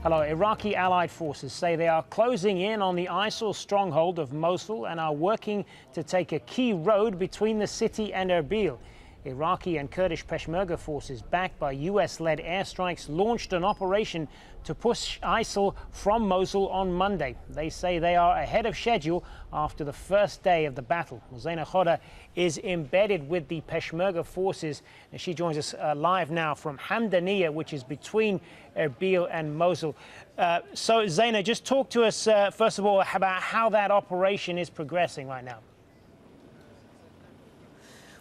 Hello. Iraqi allied forces say they are closing in on the ISIL stronghold of Mosul and are working to take a key road between the city and Erbil. Iraqi and Kurdish Peshmerga forces, backed by US-led airstrikes, launched an operation to push ISIL from Mosul on Monday. They say they are ahead of schedule after the first day of the battle. Zeina Khodr is embedded with the Peshmerga forces, and she joins us live now from Hamdaniya, which is between Erbil and Mosul. So, Zeina, just talk to us, first of all, about how that operation is progressing right now.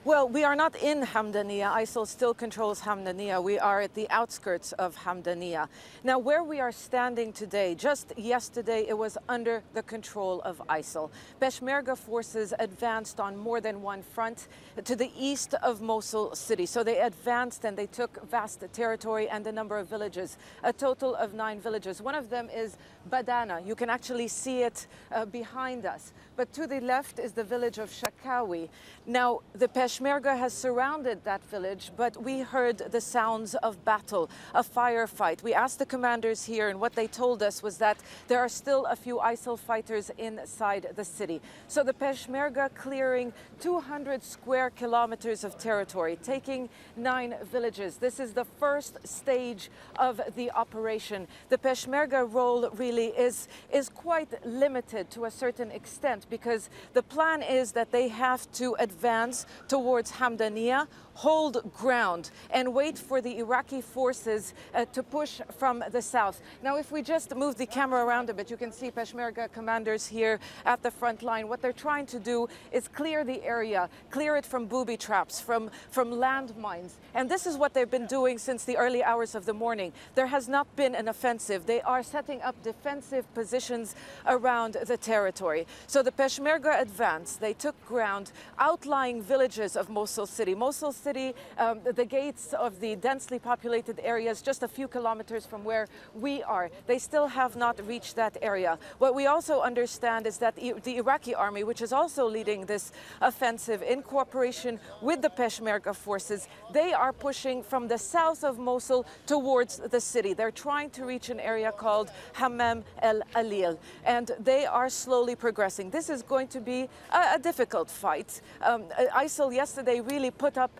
Well, we are not in Hamdaniya. ISIL still controls Hamdaniya. We are at the outskirts of Hamdaniya. Now, where we are standing today, just yesterday, it was under the control of ISIL. Peshmerga forces advanced on more than one front to the east of Mosul city. So they advanced and they took vast territory and a number of villages, a total of 9 villages. One of them is Badana. You can actually see it behind us. But to the left is the village of Shakawi. Now, the Peshmerga has surrounded that village, but we heard the sounds of battle, a firefight. We asked the commanders here, and what they told us was that there are still a few ISIL fighters inside the city. So the Peshmerga clearing 200 square kilometers of territory, taking 9 villages. This is the first stage of the operation. The Peshmerga role really is quite limited to a certain extent, because the plan is that they have to advance towards Hamdaniya, hold ground, and wait for the Iraqi forces to push from the south. Now, if we just move the camera around a bit, you can see Peshmerga commanders here at the front line. What they're trying to do is clear the area, clear it from booby traps, from landmines. And this is what they've been doing since the early hours of the morning. There has not been an offensive. They are setting up defensive positions around the territory. So the Peshmerga advanced. They took ground, outlying villages of Mosul city. Mosul city, the gates of the densely populated areas just a few kilometers from where we are. They still have not reached that area. What we also understand is that the Iraqi army, which is also leading this offensive in cooperation with the Peshmerga forces, they are pushing from the south of Mosul towards the city. They're trying to reach an area called Hammam el-Alil, and they are slowly progressing. This is going to be a difficult fight. ISIL yesterday really put up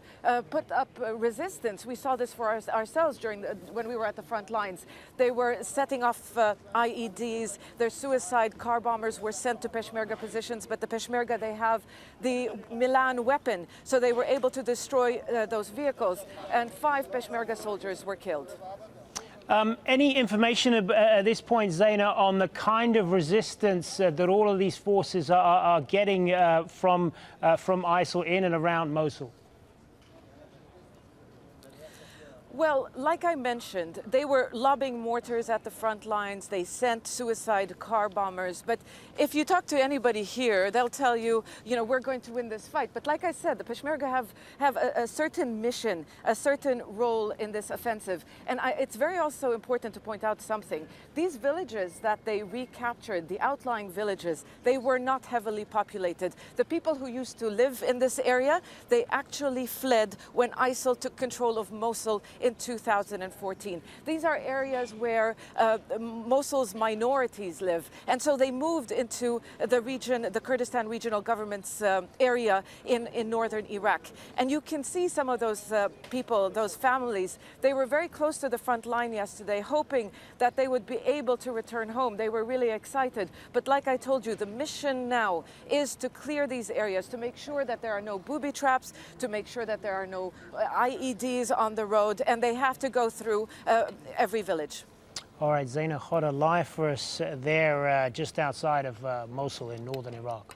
resistance. We saw this for ourselves when we were at the front lines. They were setting off IEDs. Their suicide car bombers were sent to Peshmerga positions, but the Peshmerga, they have the Milan weapon, so they were able to destroy those vehicles, and 5 Peshmerga soldiers were killed. Any information at this point, Zeina, on the kind of resistance that all of these forces are getting from ISIL in and around Mosul? Well, like I mentioned, they were lobbing mortars at the front lines. They sent suicide car bombers. But if you talk to anybody here, they'll tell you, we're going to win this fight. But like I said, the Peshmerga have a certain mission, a certain role in this offensive. And it's very also important to point out something. These villages that they recaptured, the outlying villages, they were not heavily populated. The people who used to live in this area, they actually fled when ISIL took control of Mosul in 2014. These are areas where Mosul's minorities live, and so they moved into the region, the Kurdistan Regional Government's area in northern Iraq. And you can see some of those people, those families, they were very close to the front line yesterday, hoping that they would be able to return home. They were really excited. But like I told you, the mission now is to clear these areas, to make sure that there are no booby traps, to make sure that there are no IEDs on the road, and they have to go through every village. All right, Zeina Khodr, live for us there just outside of Mosul in northern Iraq.